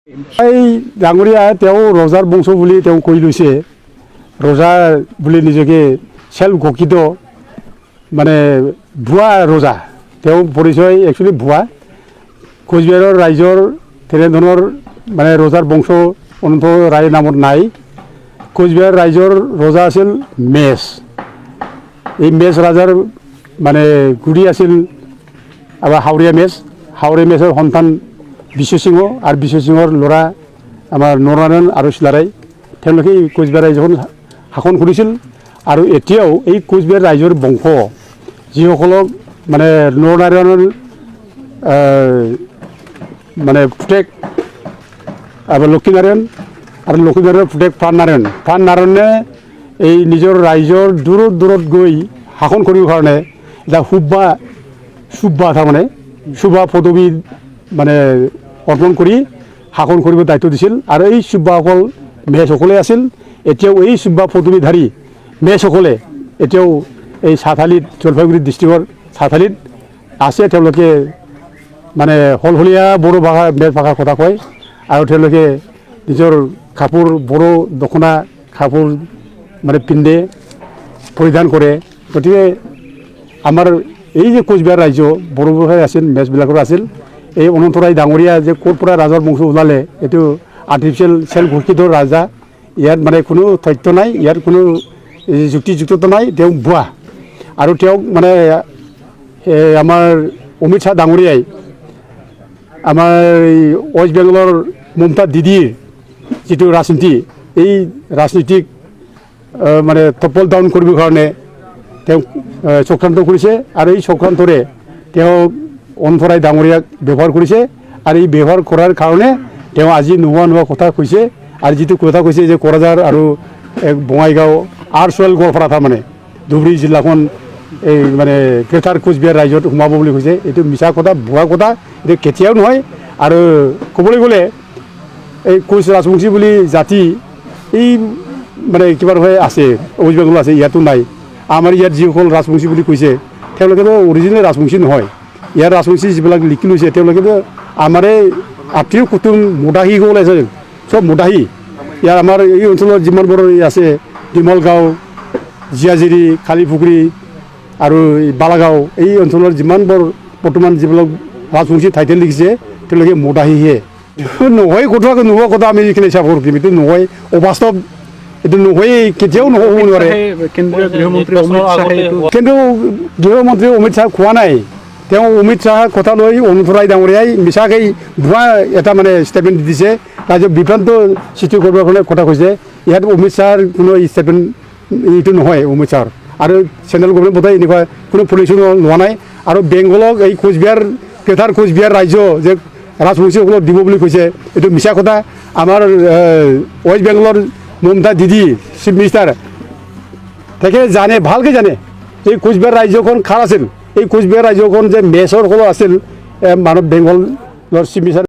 এই ডাঙৰীয়া তেওঁ ৰজাৰ বংশ বুলি তেওঁ কৈ লৈছে। ৰজা বুলি নিজকে চেল্ফ ঘোষিত মানে ভুৱা ৰজা। তেওঁ পৰিচয় একচুৱেলি ভুৱা। কোচবিহাৰৰ ৰাইজৰ তেনেধৰণৰ মানে ৰজাৰ বংশ অনন্ত ৰায় নামত নাই। কোচবিহাৰ ৰাইজৰ ৰজা আছিল মেচ। এই মেচ ৰজাৰ মানে গুৰি আছিল আমাৰ হাওৰীয়া মেচ। হাওৰীয়া মেচৰ সন্তান বিশ্বসিংহ আৰু বিশ্বসিংহৰ ল'ৰা আমাৰ নৰনাৰায়ণ আৰু চিলাৰায়। তেওঁলোকে কোচবিহাৰ ৰাইজখন শাসন কৰিছিল। আৰু এতিয়াও এই কোচবিহাৰ ৰাইজৰ বংশ যিসকলক মানে নৰনাৰায়ণৰ মানে পুতেক আমাৰ লক্ষীনাৰায়ণ আৰু লক্ষীনাৰায়ণৰ পুতেক প্ৰাণনাৰায়ণে এই নিজৰ ৰাইজৰ দূৰত দূৰত গৈ শাসন কৰিবৰ কাৰণে এটা সুব্বা তাৰমানে সুব্বা পদবী মানে অৰ্পণ কৰি শাসন কৰিব দায়িত্ব দিছিল। আৰু এই সুব্বাসকল মেচসকলে আছিল। এতিয়াও এই সুব্বা পদবীধাৰী মেচসকলে এতিয়াও এই চাথালিত জলপাইগুৰি ডিষ্ট্ৰিক্টৰ চাথালিত আছে। তেওঁলোকে মানে সলসলীয়া বড়ো ভাষা মেচ ভাষাৰ কথা কয়। আৰু তেওঁলোকে নিজৰ কাপোৰ বড়ো দখনা কাপোৰ মানে পিন্ধে পৰিধান কৰে। গতিকে আমাৰ এই যে কোচবিহাৰ ৰাজ্য বড়ো ভাষাই আছিল মেচবিলাকৰ আছিল। এই অনন্তৰায় ডাঙৰীয়া যে ক'ৰ পৰা ৰাজৰ বংশ ওলালে এইটো আৰ্টিফিচিয়েল চেল্ফ ঘোষিত ৰাজা। ইয়াত মানে কোনো তথ্য নাই, ইয়াত কোনো যুক্তিযুক্ততা নাই। তেওঁ ভুৱা। আৰু তেওঁক মানে আমাৰ অমিত শ্বাহ ডাঙৰীয়াই আমাৰ ৱেষ্ট বেংগলৰ মমতা দিদিৰ যিটো ৰাজনীতি এই ৰাজনীতিক মানে টপল ডাউন কৰিবৰ কাৰণে তেওঁ চক্ৰান্ত কৰিছে। আৰু এই চক্ৰান্তৰে তেওঁক অনন্তৰায় ডাঙৰীয়াক ব্যৱহাৰ কৰিছে। আৰু এই ব্যৱহাৰ কৰাৰ কাৰণে তেওঁ আজি নোহোৱা কথা কৈছে। আৰু যিটো কথা কৈছে যে কোকৰাঝাৰ আৰু বঙাইগাঁও আৰ-চোৱেল গোৱালপাৰা তাৰমানে ধুবুৰী জিলাখন এই মানে গ্ৰেটাৰ কোচবিহাৰ ৰাজ্যত সোমাব বুলি কৈছে। এইটো মিছা কথা, ভুৱা কথা। এইটো কেতিয়াও নহয়। আৰু ক'বলৈ গ'লে এই কোচ ৰাজবংশী বুলি জাতি এই মানে কিবা হয় আছে, ৱেষ্ট বেংগল আছে, ইয়াতো নাই। আমাৰ ইয়াত যিসকল ৰাজবংশী বুলি কৈছে তেওঁলোকেতো অৰিজিনেল ৰাজবংশী নহয়। ইয়াৰ ৰাজবংশী যিবিলাক লিখি লৈছে তেওঁলোকেতো আমাৰে আত্মীয় কুটুম মদাহীসকল আছে, চব মদাহী। ইয়াৰ আমাৰ এই অঞ্চলত যিমানবোৰ আছে ডিমল গাঁও, জীয়াজিৰি, খালীপুখুৰী আৰু বালাগাঁও এই অঞ্চলৰ যিমানবোৰ বৰ্তমান যিবিলাক ৰাজবংশী টাইটেল লিখিছে তেওঁলোকে মদাহীহে। নহয় কথা নোহোৱা কথা আমি যিখিনি হিচাপ কৰিম এইটো নহয়, অবাস্তৱ। এইটো নহয়েই, কেতিয়াও নহ'ব নোৱাৰে। কেন্দ্ৰীয় গৃহমন্ত্ৰী অমিত শ্বাহ কোৱা নাই। তেওঁ অমিত শ্বাহৰ কথা লৈ অনন্তৰায় ডাঙৰীয়াই মিছাকৈ ভুৱা এটা মানে ষ্টেটমেণ্ট দিছে। ৰাজ্যক বিভ্ৰান্ত সৃষ্টি কৰিবৰ কাৰণে কথা কৈছে। ইয়াত অমিত শ্বাহৰ কোনো ষ্টেটমেণ্ট এইটো নহয় অমিত শ্বাহৰ। আৰু চেণ্ট্ৰেল গভৰ্ণমেণ্ট বোধহয় এনেকুৱা কোনো পলিচি লোৱা নাই। আৰু বেংগলক এই কোচবিহাৰ গ্ৰেটাৰ কোচবিহাৰ ৰাজ্য যে ৰাজবংশীসকলক দিব বুলি কৈছে এইটো মিছা কথা। আমাৰ ৱেষ্ট বেংগলৰ মমতা দিদি চিফ মিনিষ্টাৰ তেখেতে জানে, ভালকৈ জানে এই কোচবিহাৰ ৰাজ্যখন কাৰ আছিল। এই কোচবিহাৰ ৰাজ্যখন যে মেচৰ সকলো আছিল মানৱ বেংগলৰ চিফ মিনিষ্টাৰ